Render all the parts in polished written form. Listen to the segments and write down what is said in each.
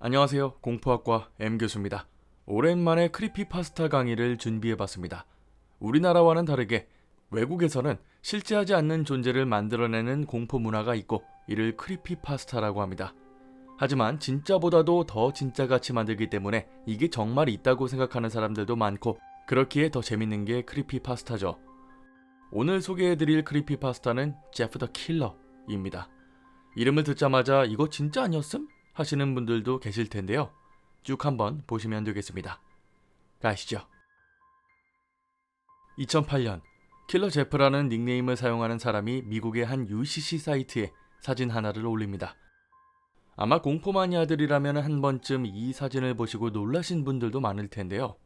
안녕하세요. 공포학과 M교수입니다. 오랜만에 크리피파스타 강의를 준비해봤습니다. 우리나라와는 다르게 외국에서는 실제하지 않는 존재를 만들어내는 공포 문화가 있고 이를 크리피파스타라고 합니다. 하지만 진짜보다도 더 진짜같이 만들기 때문에 이게 정말 있다고 생각하는 사람들도 많고 그렇기에 더 재밌는 게 크리피파스타죠. 오늘 소개해드릴 크리피파스타는 제프 더 킬러입니다. 이름을 듣자마자 이거 진짜 아니었음? 하시는 분들도 계실 텐데요. 쭉 한번 보시면 되겠습니다. 가시죠. 2008년 킬러 제프라는 닉네임을 사용하는 사람이 미국의 한 UCC 사이트에 사진 하나를 올립니다. 아마 공포 마니아들이라면 한 번쯤 이 사진을 보시고 놀라신 분들도 많을 텐데요.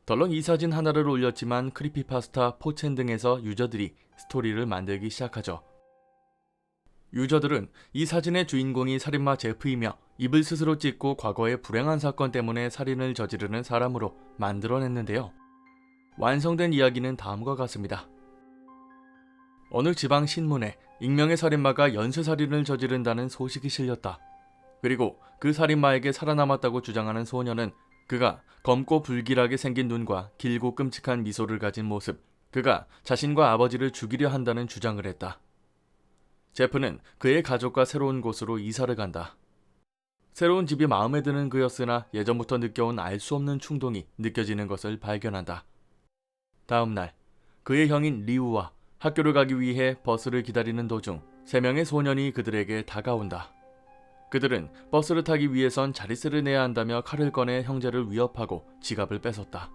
덜렁 이 사진 하나를 올렸지만 크리피파스타 4챈 등에서 유저들이 스토리를 만들기 시작하죠. 유저들은 이 사진의 주인공이 살인마 제프이며 입을 스스로 찢고 과거의 불행한 사건 때문에 살인을 저지르는 사람으로 만들어냈는데요. 완성된 이야기는 다음과 같습니다. 어느 지방 신문에 익명의 살인마가 연쇄살인을 저지른다는 소식이 실렸다. 그리고 그 살인마에게 살아남았다고 주장하는 소녀는 그가 검고 불길하게 생긴 눈과 길고 끔찍한 미소를 가진 모습, 그가 자신과 아버지를 죽이려 한다는 주장을 했다. 제프는 그의 가족과 새로운 곳으로 이사를 간다. 새로운 집이 마음에 드는 그였으나 예전부터 느껴온 알 수 없는 충동이 느껴지는 것을 발견한다. 다음 날 그의 형인 리우와 학교를 가기 위해 버스를 기다리는 도중 3명의 소년이 그들에게 다가온다. 그들은 버스를 타기 위해선 자릿세를 내야 한다며 칼을 꺼내 형제를 위협하고 지갑을 뺏었다.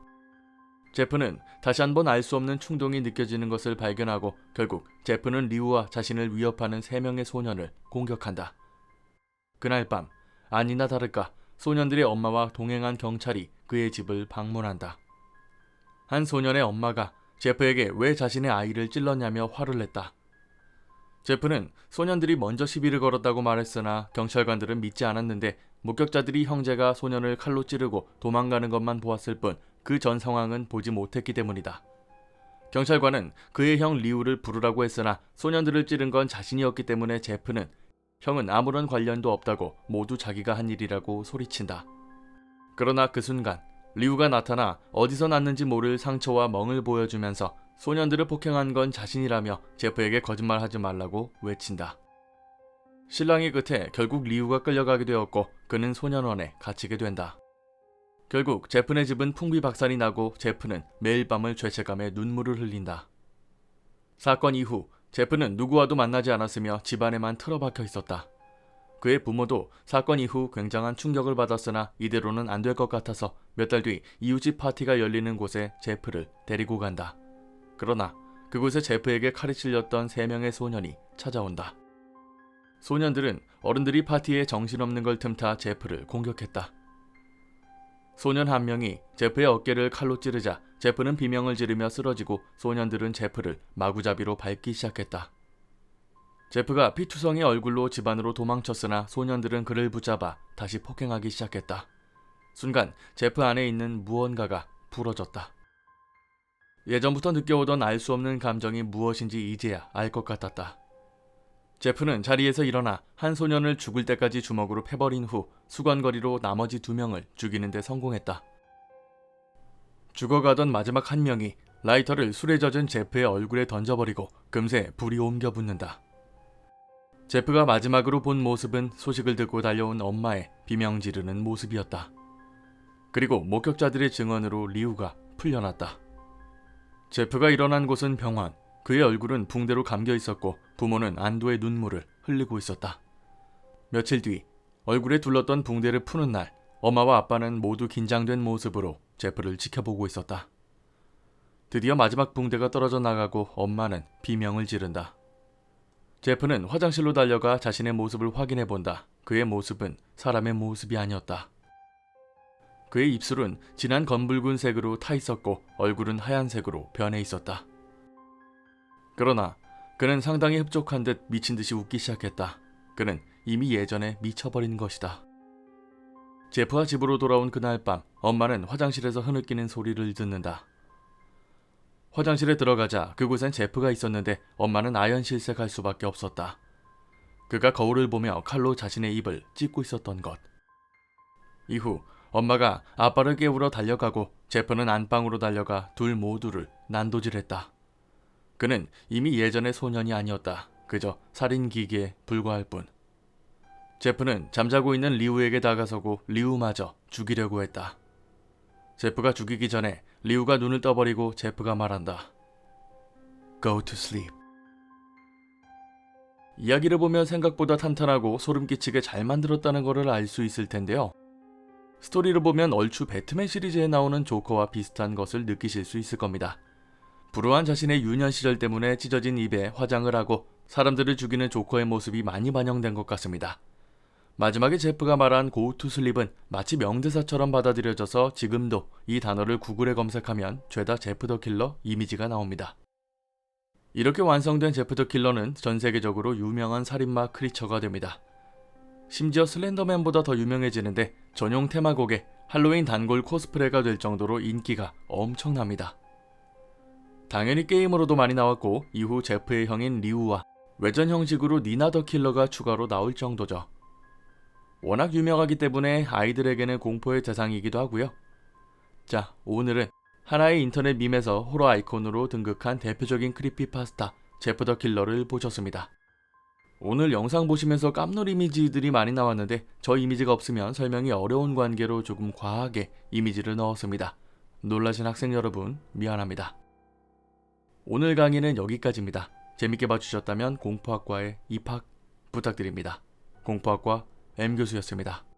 제프는 다시 한번 알 수 없는 충동이 느껴지는 것을 발견하고 결국 제프는 리우와 자신을 위협하는 3명의 소년을 공격한다. 그날 밤 아니나 다를까 소년들의 엄마와 동행한 경찰이 그의 집을 방문한다. 한 소년의 엄마가 제프에게 왜 자신의 아이를 찔렀냐며 화를 냈다. 제프는 소년들이 먼저 시비를 걸었다고 말했으나 경찰관들은 믿지 않았는데 목격자들이 형제가 소년을 칼로 찌르고 도망가는 것만 보았을 뿐 그 전 상황은 보지 못했기 때문이다. 경찰관은 그의 형 리우를 부르라고 했으나 소년들을 찌른 건 자신이었기 때문에 제프는 형은 아무런 관련도 없다고 모두 자기가 한 일이라고 소리친다. 그러나 그 순간 리우가 나타나 어디서 났는지 모를 상처와 멍을 보여주면서 소년들을 폭행한 건 자신이라며 제프에게 거짓말하지 말라고 외친다. 실랑이 끝에 결국 리우가 끌려가게 되었고 그는 소년원에 갇히게 된다. 결국 제프네 집은 풍비박산이 나고 제프는 매일 밤을 죄책감에 눈물을 흘린다. 사건 이후 제프는 누구와도 만나지 않았으며 집안에만 틀어박혀 있었다. 그의 부모도 사건 이후 굉장한 충격을 받았으나 이대로는 안 될 것 같아서 몇 달 뒤 이웃집 파티가 열리는 곳에 제프를 데리고 간다. 그러나 그곳에 제프에게 칼이 찔렸던 3명의 소년이 찾아온다. 소년들은 어른들이 파티에 정신없는 걸 틈타 제프를 공격했다. 소년 한 명이 제프의 어깨를 칼로 찌르자 제프는 비명을 지르며 쓰러지고 소년들은 제프를 마구잡이로 밟기 시작했다. 제프가 피투성이 얼굴로 집 안으로 도망쳤으나 소년들은 그를 붙잡아 다시 폭행하기 시작했다. 순간 제프 안에 있는 무언가가 부러졌다. 예전부터 느껴오던 알 수 없는 감정이 무엇인지 이제야 알 것 같았다. 제프는 자리에서 일어나 한 소년을 죽을 때까지 주먹으로 패버린 후 수건거리로 나머지 2명을 죽이는 데 성공했다. 죽어가던 마지막 한 명이 라이터를 술에 젖은 제프의 얼굴에 던져버리고 금세 불이 옮겨 붙는다. 제프가 마지막으로 본 모습은 소식을 듣고 달려온 엄마의 비명 지르는 모습이었다. 그리고 목격자들의 증언으로 리우가 풀려났다. 제프가 일어난 곳은 병원. 그의 얼굴은 붕대로 감겨 있었고 부모는 안도의 눈물을 흘리고 있었다. 며칠 뒤 얼굴에 둘렀던 붕대를 푸는 날 엄마와 아빠는 모두 긴장된 모습으로 제프를 지켜보고 있었다. 드디어 마지막 붕대가 떨어져 나가고 엄마는 비명을 지른다. 제프는 화장실로 달려가 자신의 모습을 확인해 본다. 그의 모습은 사람의 모습이 아니었다. 그의 입술은 진한 검붉은 색으로 타 있었고 얼굴은 하얀색으로 변해 있었다. 그러나 그는 상당히 흡족한 듯 미친 듯이 웃기 시작했다. 그는 이미 예전에 미쳐버린 것이다. 제프와 집으로 돌아온 그날 밤 엄마는 화장실에서 흐느끼는 소리를 듣는다. 화장실에 들어가자 그곳엔 제프가 있었는데 엄마는 아연실색할 수밖에 없었다. 그가 거울을 보며 칼로 자신의 입을 찢고 있었던 것. 이후 엄마가 아빠를 깨우러 달려가고 제프는 안방으로 달려가 둘 모두를 난도질했다. 그는 이미 예전의 소년이 아니었다. 그저 살인기계에 불과할 뿐. 제프는 잠자고 있는 리우에게 다가서고 리우마저 죽이려고 했다. 제프가 죽이기 전에 리우가 눈을 떠버리고 제프가 말한다. Go to sleep. 이야기를 보면 생각보다 탄탄하고 소름 끼치게 잘 만들었다는 것을 알 수 있을 텐데요. 스토리를 보면 얼추 배트맨 시리즈에 나오는 조커와 비슷한 것을 느끼실 수 있을 겁니다. 불우한 자신의 유년 시절 때문에 찢어진 입에 화장을 하고 사람들을 죽이는 조커의 모습이 많이 반영된 것 같습니다. 마지막에 제프가 말한 Go to sleep은 마치 명대사처럼 받아들여져서 지금도 이 단어를 구글에 검색하면 죄다 제프 더 킬러 이미지가 나옵니다. 이렇게 완성된 제프 더 킬러는 전 세계적으로 유명한 살인마 크리처가 됩니다. 심지어 슬렌더맨보다 더 유명해지는데 전용 테마곡에 할로윈 단골 코스프레가 될 정도로 인기가 엄청납니다. 당연히 게임으로도 많이 나왔고 이후 제프의 형인 리우와 외전 형식으로 니나 더 킬러가 추가로 나올 정도죠. 워낙 유명하기 때문에 아이들에게는 공포의 대상이기도 하고요. 자, 오늘은 하나의 인터넷 밈에서 호러 아이콘으로 등극한 대표적인 크리피파스타 제프 더 킬러를 보셨습니다. 오늘 영상 보시면서 깜놀 이미지들이 많이 나왔는데 저 이미지가 없으면 설명이 어려운 관계로 조금 과하게 이미지를 넣었습니다. 놀라신 학생 여러분 미안합니다. 오늘 강의는 여기까지입니다. 재밌게 봐주셨다면 공포학과에 입학 부탁드립니다. 공포학과 M교수였습니다.